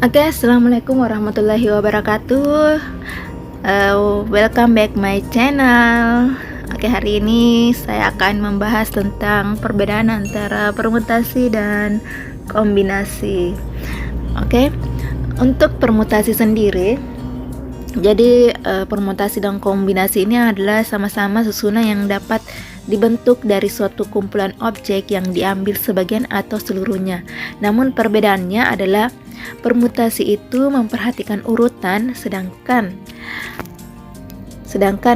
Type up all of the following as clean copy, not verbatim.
Oke, assalamualaikum warahmatullahi wabarakatuh. Welcome back my channel. Oke, hari ini saya akan membahas tentang perbedaan antara permutasi dan kombinasi. Oke, untuk permutasi sendiri, jadi permutasi dan kombinasi ini adalah sama-sama susunan yang dapat dibentuk dari suatu kumpulan objek yang diambil sebagian atau seluruhnya. Namun perbedaannya adalah permutasi itu memperhatikan urutan, sedangkan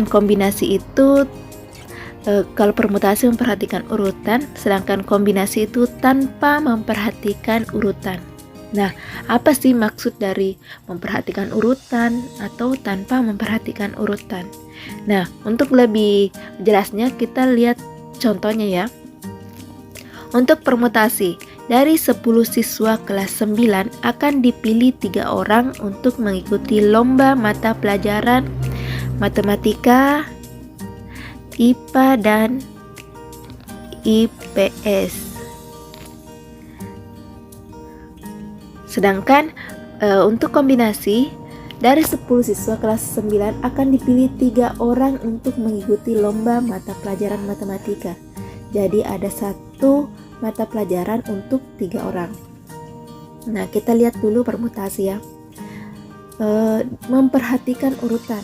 kombinasi itu kalau permutasi memperhatikan urutan, sedangkan kombinasi itu tanpa memperhatikan urutan. Nah, apa sih maksud dari memperhatikan urutan atau tanpa memperhatikan urutan? Nah, untuk lebih jelasnya kita lihat contohnya ya. Untuk permutasi, dari 10 siswa kelas 9 akan dipilih 3 orang untuk mengikuti lomba mata pelajaran matematika, IPA, dan IPS. Sedangkan untuk kombinasi, dari 10 siswa kelas 9 akan dipilih 3 orang untuk mengikuti lomba mata pelajaran matematika. Jadi ada satu mata pelajaran untuk 3 orang. Nah, kita lihat dulu permutasi ya. Memperhatikan urutan.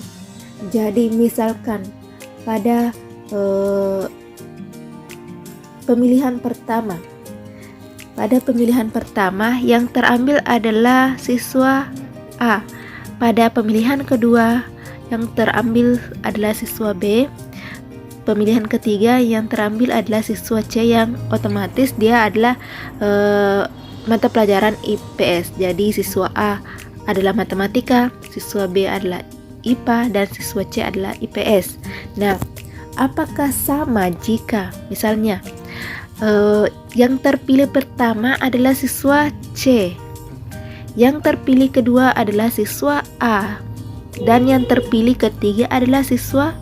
Jadi misalkan pada pemilihan pertama, yang terambil adalah siswa A. Pada pemilihan kedua yang terambil adalah siswa B. Pemilihan ketiga yang terambil adalah siswa C, yang otomatis dia adalah mata pelajaran IPS. Jadi siswa A adalah matematika, siswa B adalah IPA, dan siswa C adalah IPS. Nah, apakah sama jika misalnya yang terpilih pertama adalah siswa C, yang terpilih kedua adalah siswa A, dan yang terpilih ketiga adalah siswa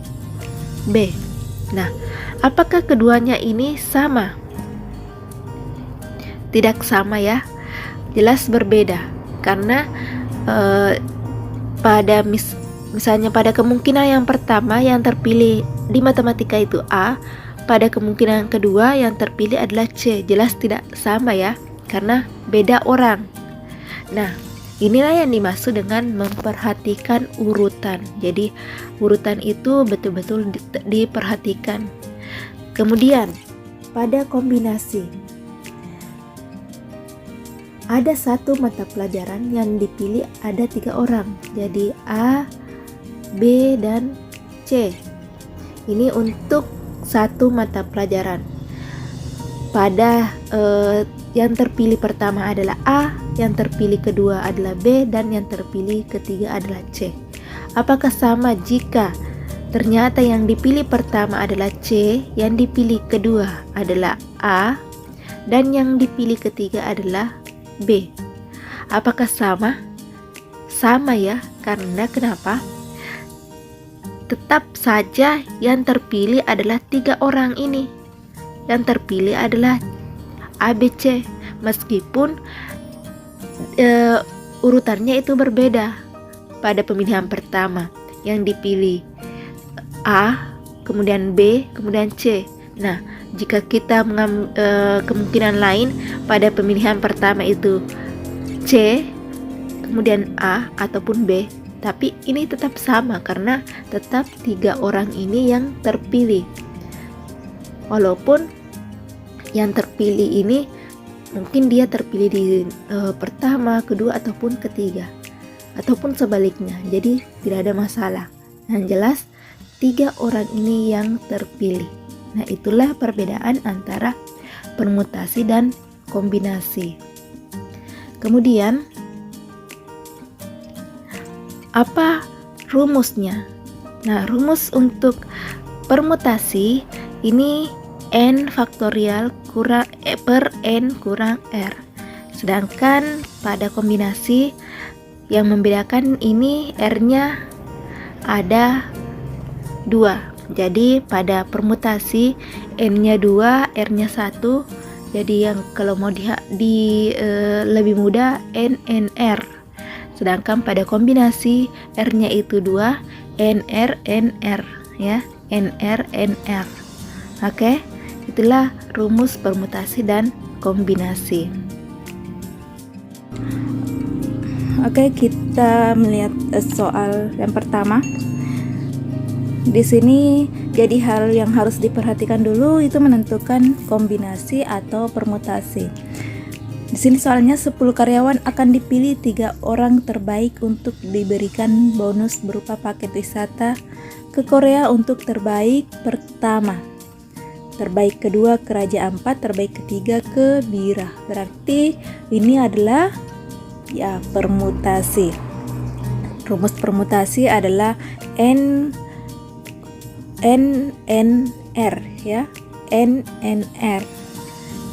B. Nah, apakah keduanya ini sama? Tidak sama ya, jelas berbeda. Karena misalnya pada kemungkinan yang pertama yang terpilih di matematika itu A, pada kemungkinan kedua yang terpilih adalah C. Jelas tidak sama ya, karena beda orang. Nah, inilah yang dimaksud dengan memperhatikan urutan. Jadi urutan itu betul-betul diperhatikan. Kemudian pada kombinasi, ada satu mata pelajaran yang dipilih ada 3 orang. Jadi A, B, dan C. Ini untuk satu mata pelajaran. Pada yang terpilih pertama adalah A, yang terpilih kedua adalah B, dan yang terpilih ketiga adalah C. Apakah sama jika ternyata yang dipilih pertama adalah C, yang dipilih kedua adalah A, dan yang dipilih ketiga adalah B? Apakah sama? Sama ya, karena kenapa? Tetap saja yang terpilih adalah 3 orang ini. Yang terpilih adalah ABC, meskipun urutannya itu berbeda. Pada pemilihan pertama yang dipilih A, kemudian B, kemudian C. Nah, jika kita mengambil kemungkinan lain, pada pemilihan pertama itu C, kemudian A ataupun B, tapi ini tetap sama karena tetap 3 orang ini yang terpilih. Walaupun yang terpilih ini mungkin dia terpilih di pertama, kedua, ataupun ketiga, ataupun sebaliknya. Jadi tidak ada masalah. Yang jelas 3 orang ini yang terpilih. Nah, itulah perbedaan antara permutasi dan kombinasi. Kemudian apa rumusnya? Nah, rumus untuk permutasi ini N faktorial per N kurang R. Sedangkan pada kombinasi yang membedakan ini R-nya ada 2. Jadi pada permutasi N-nya 2, R-nya 1. Jadi yang kalau mau lebih mudah NNR. Sedangkan pada kombinasi R-nya itu 2, NR, NR ya, NR, NR. Oke, itulah rumus permutasi dan kombinasi. Oke, kita melihat soal yang pertama. Di sini jadi hal yang harus diperhatikan dulu itu menentukan kombinasi atau permutasi. Di sini soalnya 10 karyawan akan dipilih 3 orang terbaik untuk diberikan bonus berupa paket wisata ke Korea untuk terbaik pertama, terbaik kedua ke Raja Ampat, terbaik ketiga ke Bira. Berarti ini adalah ya permutasi. Rumus permutasi adalah NNR ya, NNR.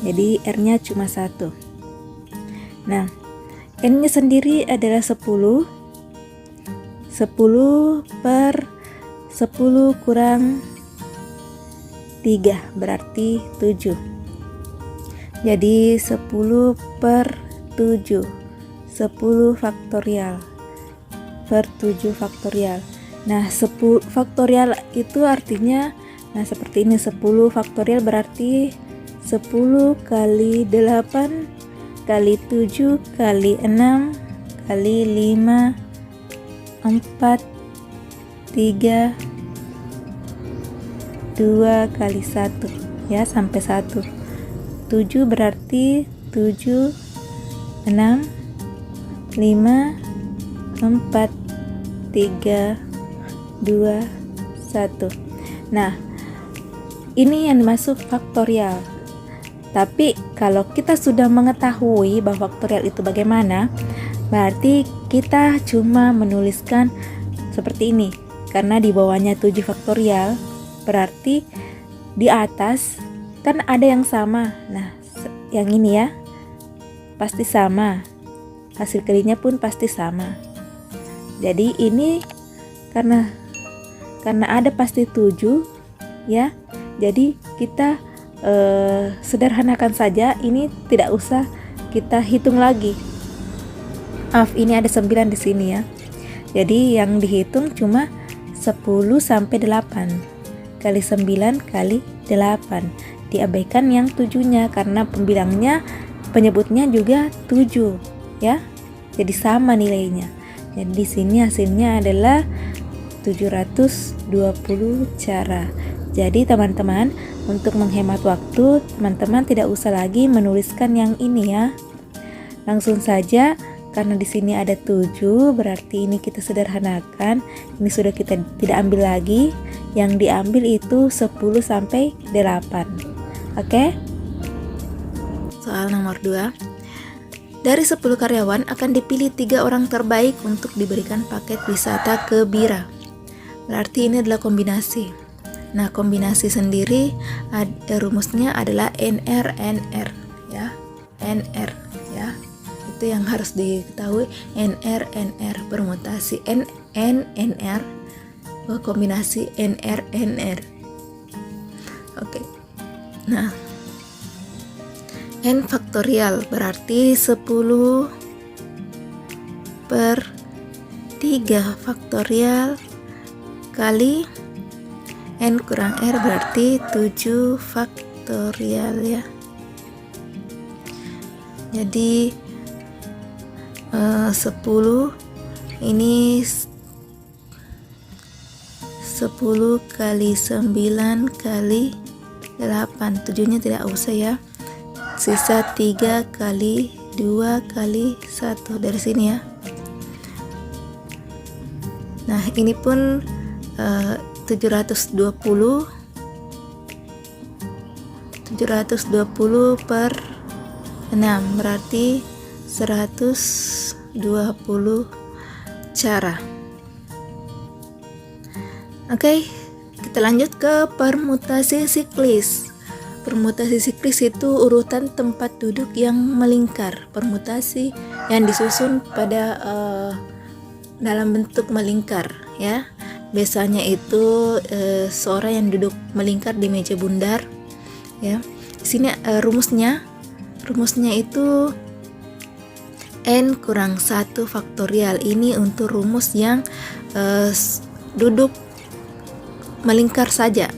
Jadi R-nya cuma 1. Nah, N-nya sendiri adalah 10. 10 per 10 kurang 3 berarti 7. Jadi 10 per 7, 10 faktorial per 7 faktorial. Nah, 10 faktorial itu artinya seperti ini. 10 faktorial berarti 10 kali 8 kali 7 kali 6 kali 5 4 3 2 kali 1 ya, sampai 1. 7 berarti 7 6 5 4 3 2 1. Nah, ini yang dimaksud faktorial. Tapi kalau kita sudah mengetahui bahwa faktorial itu bagaimana, berarti kita cuma menuliskan seperti ini. Karena di bawahnya 7 faktorial, berarti di atas kan ada yang sama. Nah, yang ini ya pasti sama. Hasil kalinya pun pasti sama. Jadi ini karena ada pasti 7 ya. Jadi kita sederhanakan saja, ini tidak usah kita hitung lagi. Ini ada 9 di sini ya. Jadi yang dihitung cuma 10 sampai 8 kali 9 kali 8. Diabaikan yang 7-nya karena penyebutnya juga 7 ya. Jadi sama nilainya. Jadi di sini hasilnya adalah 720 cara. Jadi teman-teman, untuk menghemat waktu, teman-teman tidak usah lagi menuliskan yang ini ya. Langsung saja, karena di sini ada 7, berarti ini kita sederhanakan. Ini sudah kita tidak ambil lagi. Yang diambil itu 10 sampai 8. Oke? Soal nomor 2. Dari 10 karyawan akan dipilih 3 orang terbaik untuk diberikan paket wisata ke Bira. Berarti ini adalah kombinasi. Nah, kombinasi sendiri rumusnya adalah NR ya. NR ya. Itu yang harus diketahui, NR permutasi NR kombinasi NR. Oke. Nah, N faktorial berarti 10 per 3 faktorial kali N kurang R berarti 7 faktorial ya. Jadi 10 ini 10 kali 9 kali 8. 7-nya tidak usah ya. Sisa 3 kali 2 kali 1 dari sini ya. Nah, ini pun 720 per 6 berarti 120 cara. Oke, kita lanjut ke permutasi siklis. Permutasi siklis itu urutan tempat duduk yang melingkar. Permutasi yang disusun pada dalam bentuk melingkar ya. Biasanya itu seorang yang duduk melingkar di meja bundar ya. Di sini rumusnya itu N kurang 1 faktorial. Ini untuk rumus yang duduk melingkar saja,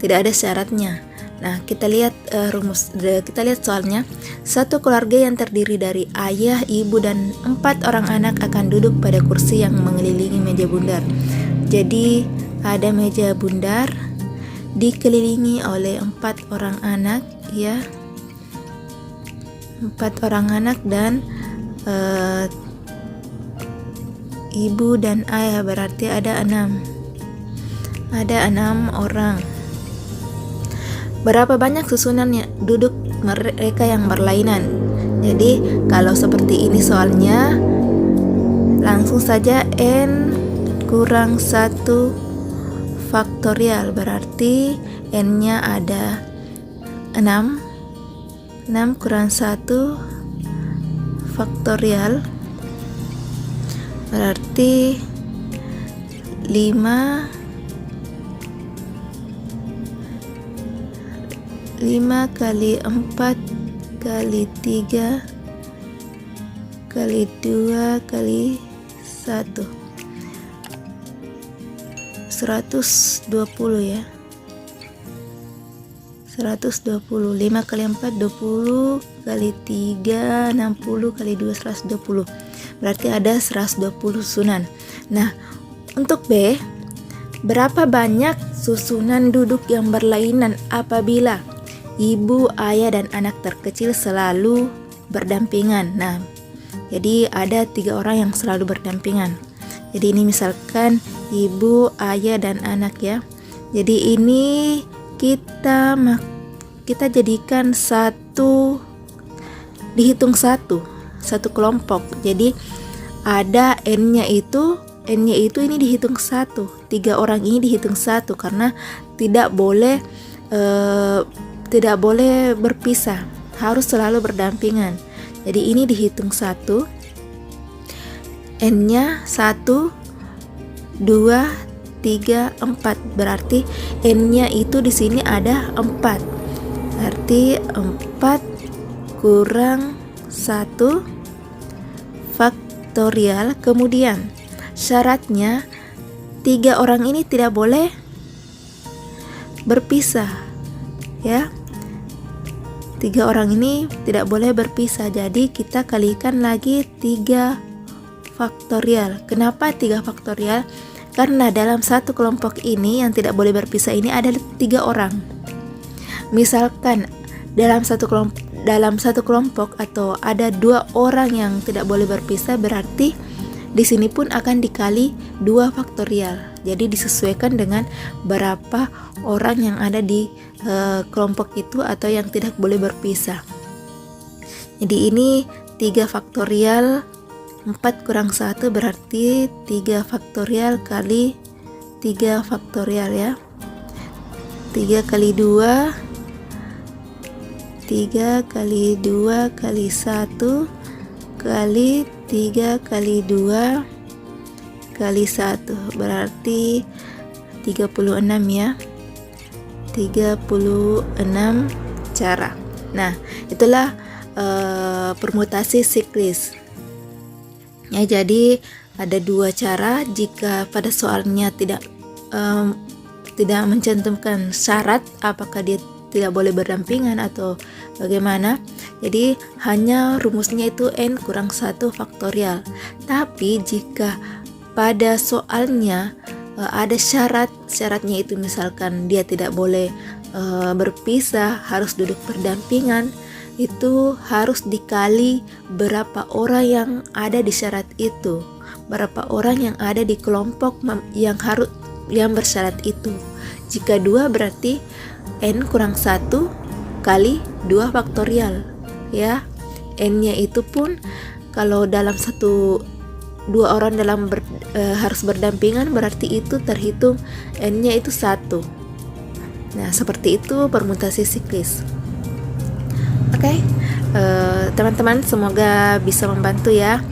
tidak ada syaratnya. Nah, kita lihat kita lihat soalnya. Satu keluarga yang terdiri dari ayah, ibu, dan 4 orang anak akan duduk pada kursi yang mengelilingi meja bundar. Jadi ada meja bundar dikelilingi oleh 4 orang anak, ya, 4 orang anak dan ibu dan ayah, berarti ada 6 orang. Berapa banyak susunannya duduk mereka yang berlainan? Jadi kalau seperti ini soalnya, langsung saja N kurang 1 faktorial, berarti N-nya ada 6. 6 kurang 1 faktorial berarti 5 kali 4 kali 3 kali 2 kali 1 120 ya, 120. 5 kali 4 20 kali 3 60 kali 2 120, berarti ada 120 susunan. Nah, untuk B, berapa banyak susunan duduk yang berlainan apabila ibu, ayah, dan anak terkecil selalu berdampingan? Nah, jadi ada 3 orang yang selalu berdampingan. Jadi ini misalkan ibu, ayah, dan anak ya. Jadi ini kita jadikan dihitung satu kelompok. Jadi ada N-nya itu ini dihitung 1. 3 orang ini dihitung 1 karena tidak boleh berpisah, harus selalu berdampingan. Jadi ini dihitung 1, N-nya 1, 2, 3, 4. Berarti N-nya itu di sini ada 4. Berarti 4 kurang 1 faktorial. Kemudian syaratnya 3 orang ini tidak boleh berpisah, ya. 3 orang ini tidak boleh berpisah. Jadi kita kalikan lagi 3 faktorial. Kenapa 3 faktorial? Karena dalam satu kelompok ini yang tidak boleh berpisah ini ada 3 orang. Misalkan dalam satu kelompok atau ada 2 orang yang tidak boleh berpisah, berarti di sini pun akan dikali 2 faktorial. Jadi disesuaikan dengan berapa orang yang ada di kelompok itu atau yang tidak boleh berpisah. Jadi ini 3 faktorial, 4 kurang 1 berarti 3 faktorial kali 3 faktorial ya. 3 kali 2, 3 kali 2 kali 1 kali 3 kali 2 kali 1 berarti 36 ya. 36 cara. Nah, itulah permutasi siklis. Ya, jadi ada 2 cara jika pada soalnya tidak mencantumkan syarat apakah dia tidak boleh berdampingan atau bagaimana. Jadi hanya rumusnya itu N kurang 1 faktorial. Tapi jika pada soalnya ada syaratnya itu misalkan dia tidak boleh berpisah, harus duduk berdampingan, itu harus dikali berapa orang yang ada di syarat itu, berapa orang yang ada di kelompok yang bersyarat itu. Jika 2 berarti N kurang 1 kali 2 faktorial ya. N-nya itu pun kalau dalam 2 orang harus berdampingan berarti itu terhitung N-nya itu 1. Nah, seperti itu permutasi siklis. Oke, teman-teman, semoga bisa membantu ya.